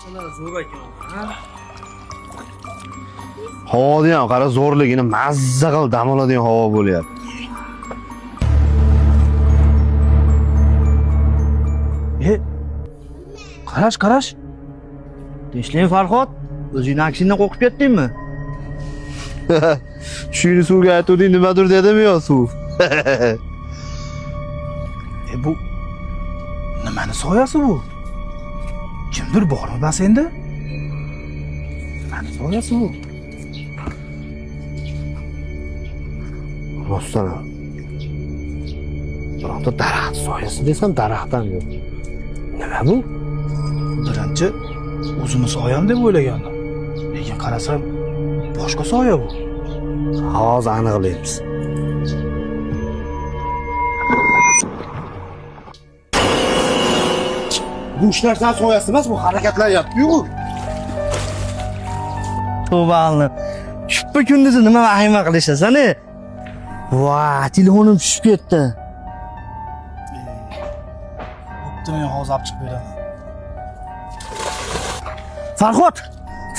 Zo'r ekan, ha? Havoda ham qara zo'rligini mazza qilib dam oladigan havo bo'lyapti. Qarash. Tinchlik Farhod, o'zingni aksindan qo'rqib ketdingmi? Tushingni suvga aytuvding, nimadir dedimi yo suv? Bu nimani soyasi bu? Kimdir bormi basenda? Nimani soyasi bu? Rostdan ham. Biroqda daraxt soyasi desam daraxt ham yo'q. Nima bu? Birinchi o'zini soyam deb o'ylagandim. Lekin qarasam boshqa soya bu. Hozir aniqlaymiz. Bu ishlardan soyasi emas, bu harakatlaryapti-yu. Tuvbalni. Shubba kunduzi nima vahima qilishasan-e? Voy, telefonim tushib ketdi. Bo'pti, men hozir olib chiqib beraman.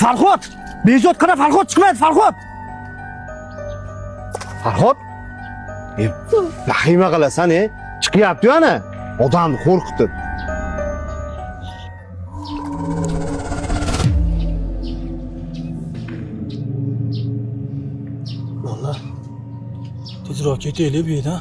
Farhod! Bezod qara, Farhod chiqmaydi, Farhod! Farhod? Vahima qilasan, chiqyapti-yu ana. Odamni qo'rqitib. Vallahi tezroq ketaylik bu yerdan.